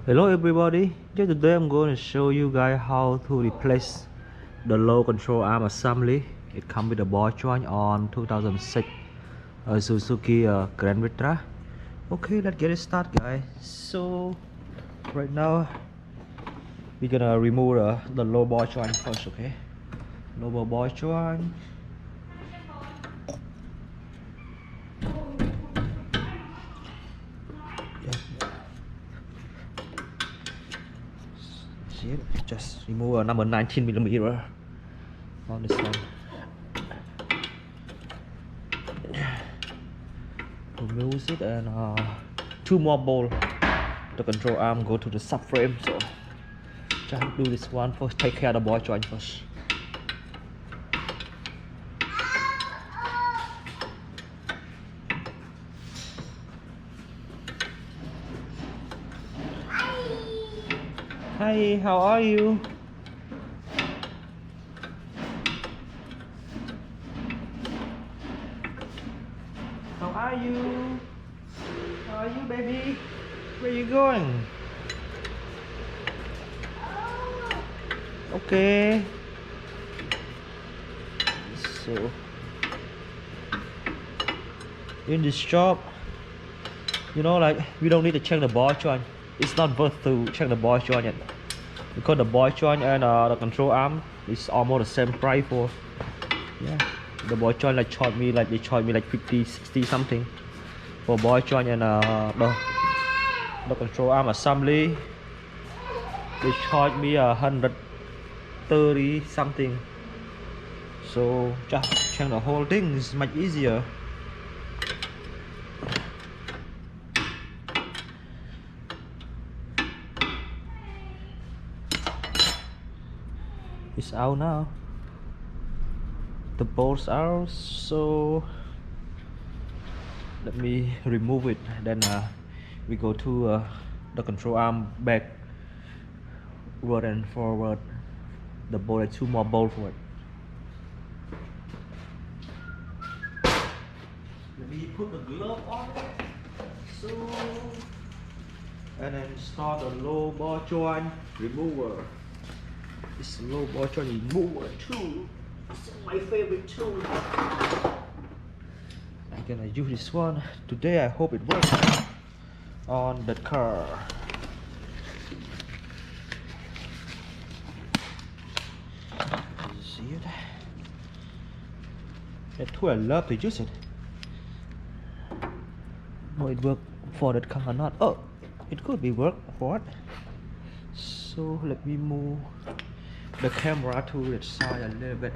Hello everybody, today I'm going to show you guys how to replace the low control arm assembly. It comes with a ball joint on 2006 Suzuki Grand Vitara. Okay, let's get it started guys. So right now we're gonna remove the low ball joint first, okay? Lower ball joint. See it? Just remove a number 19mm on this one. Remove it and two more bolts. The control arm go to the subframe, so just do this one first. Take care of the ball joint first. Hi, how are you? How are you? How are you, baby? Where you going? Okay. So, in this shop, like we don't need to check the ball joint. It's not worth to check the ball joint yet, because the ball joint and the control arm is almost the same price for. Yeah, the ball joint they charge me like 50, 60 something for ball joint, and the control arm assembly they charge me 130 something. So just check the whole thing is much easier. It's out now. The bolts out, so let me remove it. Then we go to the control arm backward and forward. The bolt, two more bolts for it. Let me put the glove on it. So, and then start the low ball joint remover. This low ball joint remover tool. It's my favorite tool. I'm gonna use this one today. I hope it works on the car. You see it? That tool, I love to use it. No, it work for that car or not? Oh, it could be work for it. So let me move the camera to the side a little bit,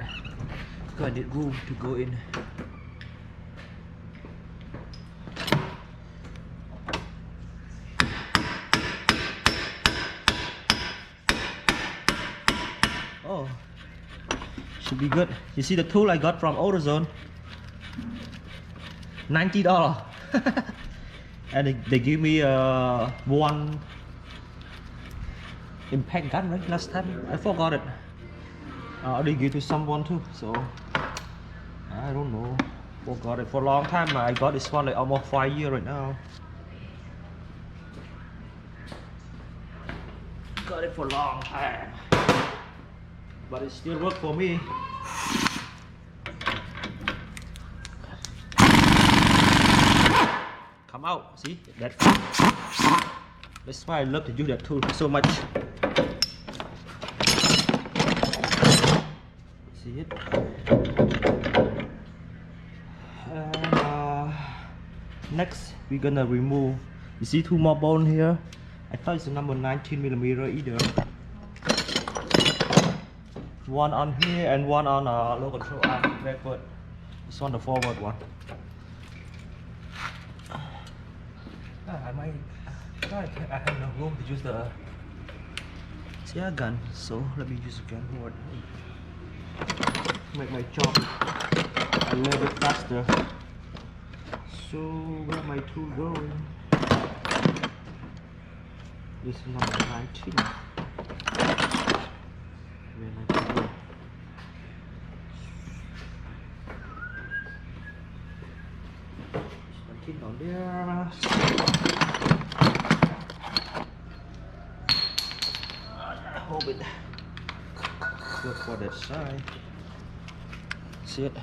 because I need room to go in. Oh, should be good. You see the tool I got from AutoZone, $90. And they give me one impact gun, right? Last time I forgot it. They give to someone too, so I don't know. Forgot it for a long time. I got this one like almost 5 years right now. Got it for a long time, but it still works for me. Come out, see that? That's why I love to use that tool so much. See it? And next we're gonna remove. You see two more bones here. I thought it's a number 19mm either. One on here and one on low control arm backward. It's on the forward one. I have no room to use the tear gun, so let me use a gun for it. Make my job a little bit faster. So where my tool going? This is number 19. Where my tool go? It's 19 on there. Hold it. Good for that side. See it?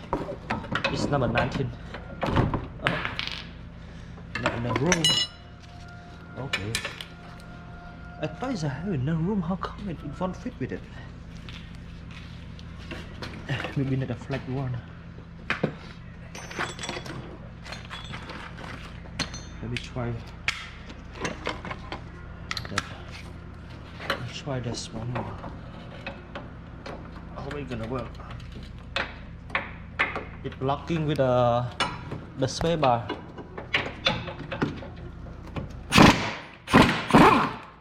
It's number 19. Not enough room. Okay. I thought it's a enough room. How come it won't fit with it? Maybe not a flat one. Let me try that. Let's try this one more. How are we gonna work? It's blocking with the space bar.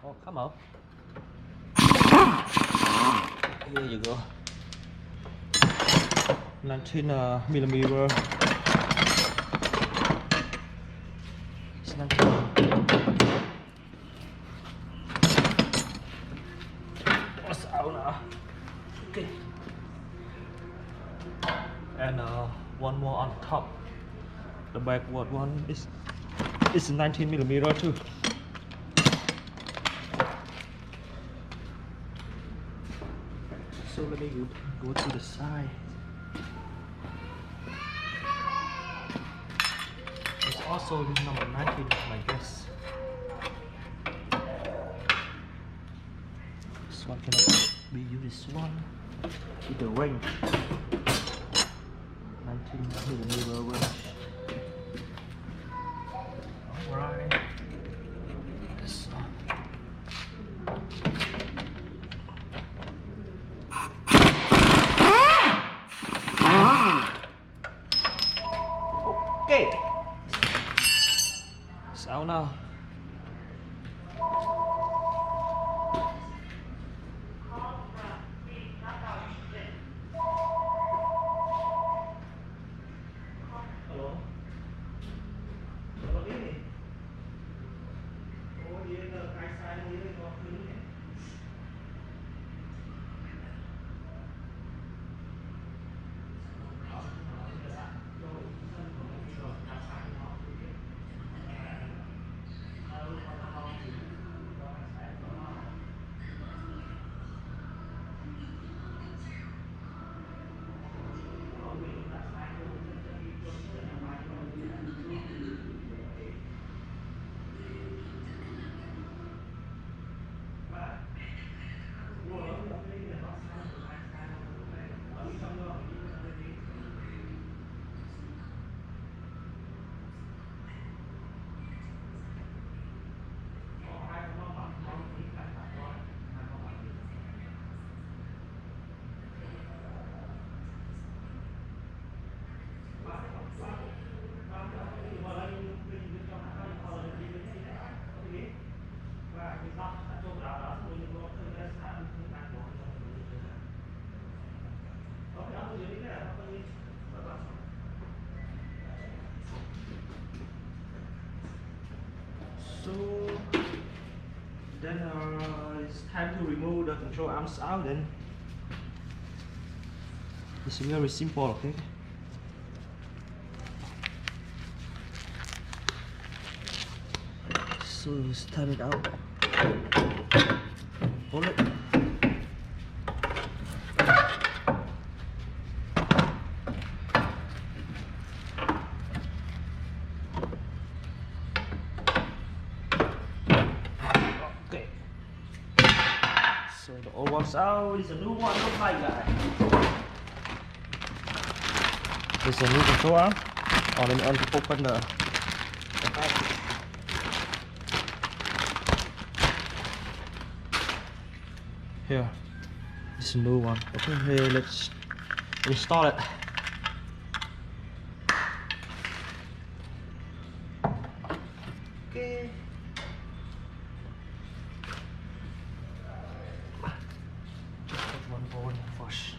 Oh, come out. Here you go. 19 millimeter. It's 19. What's out now? Okay. And one more on top. The backward one is 19 millimeter too. So let me go to the side. It's also number 19, I guess. This one cannot be used. This one with the ring. 19 millimeter range. Alright. This one. Okay. It's out now. So then it's time to remove the control arms out. Then it's very simple, okay? So just turn it out. Hold it. Okay. So the old one's out. It's a new one. Look like that. It's a new control arm. Oh, let me open the back. Here, it's a new one. Okay, here let's install it. Okay. Just put one board first.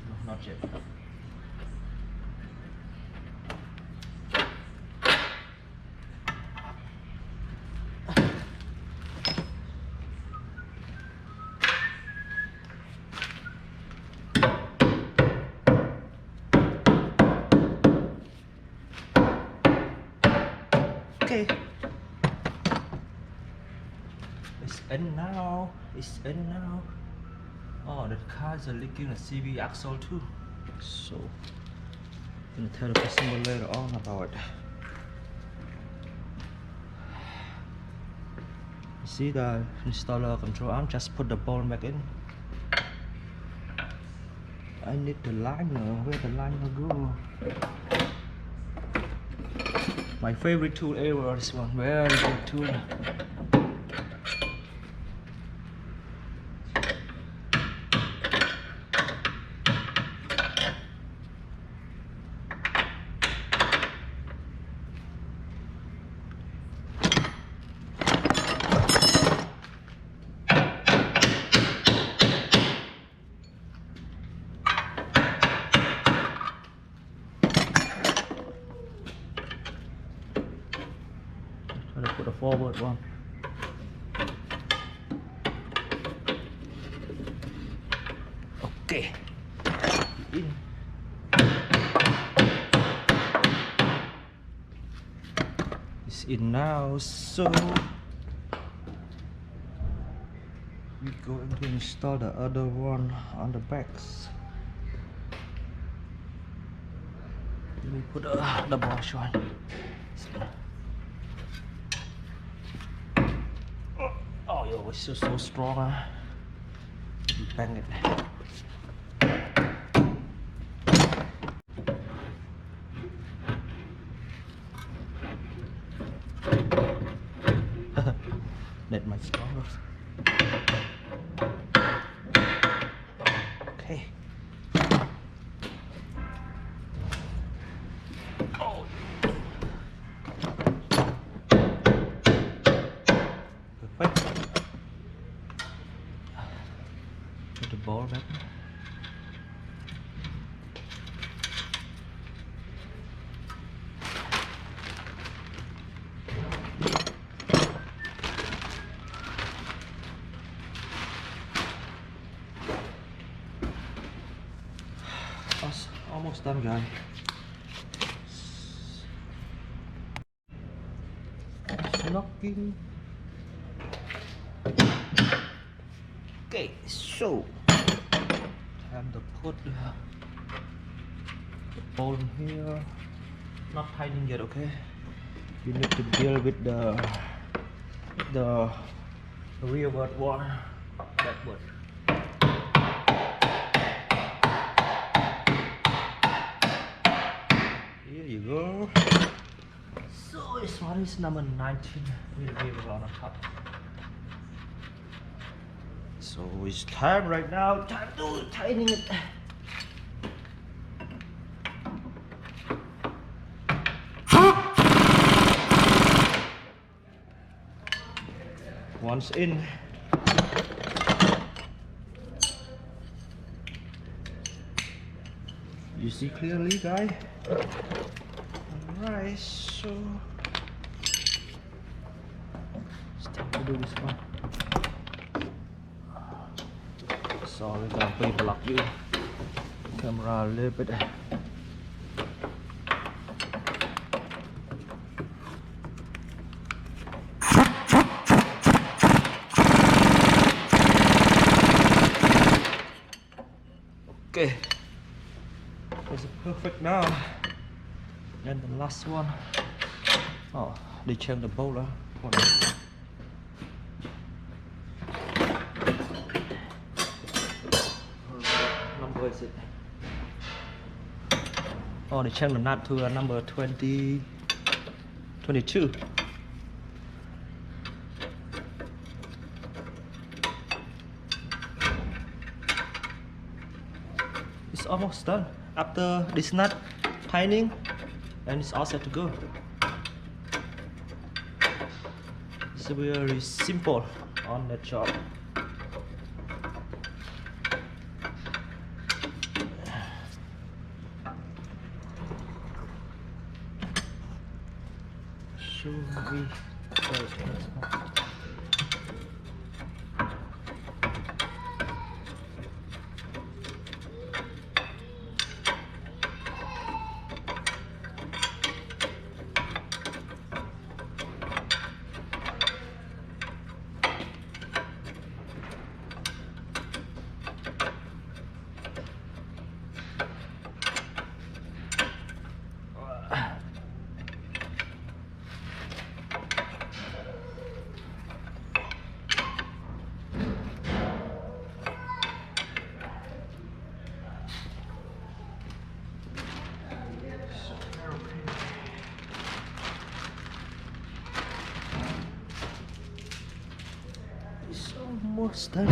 No, not yet. Okay. It's in now. It's in now. Oh, the cars are leaking a CV axle too. So, I'm gonna tell the customer later on about it. You see the installer control arm, just put the ball back in. I need the liner. Where the liner go? My favorite tool ever. This one, very good tool. Try to put a forward one. Okay. In. It's in now, so we're going to install the other one on the backs. Let me put the Bosch one. Oh, yo, it's just so strong. Bang it. That might stronger. Okay. Oh. Perfect. Put the ball back. Almost done, guys. Knocking. Okay, so time to put the ball in here. Not tightening yet, okay? You need to deal with the rearward one, not backward. Here you go. So this one is number 19 with the on the top. So it's time right now. Time to tighten it. Once in. You see clearly, guys? Alright, so it's time to do this one. So we're gonna pre-block the camera a little bit. Okay, it's perfect now. And the last one. Oh, they changed the bowler. What number is it? Oh, they changed the nut to a number 22. It's almost done. After this nut tightening, and it's all set to go. It's very simple on that job. Should we almost done.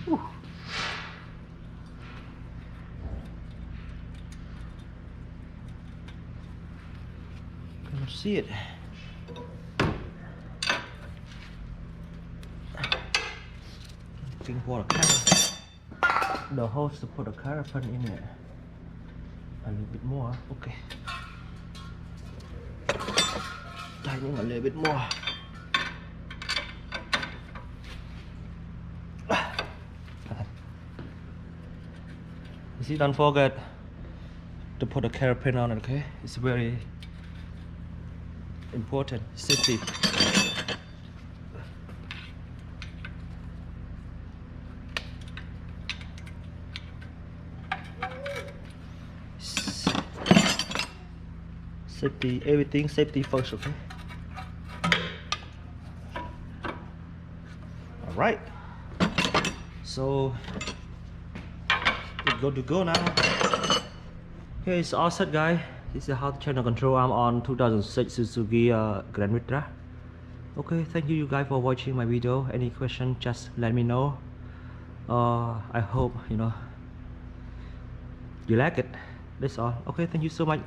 Whew. Cannot see it. Looking for the holes to put the carapan in it. A little bit more. Okay. Tightening a little bit more. You see, don't forget to put a carapan on it, okay? It's very important. Safety. Safety, everything safety first, okay? Alright. So we're good to go now. Okay, it's all set, guys. This is how to change the control arm on 2006 Suzuki Grand Vitara. Okay, thank you guys for watching my video. Any question, just let me know. I hope you like it. That's all. Okay, thank you so much.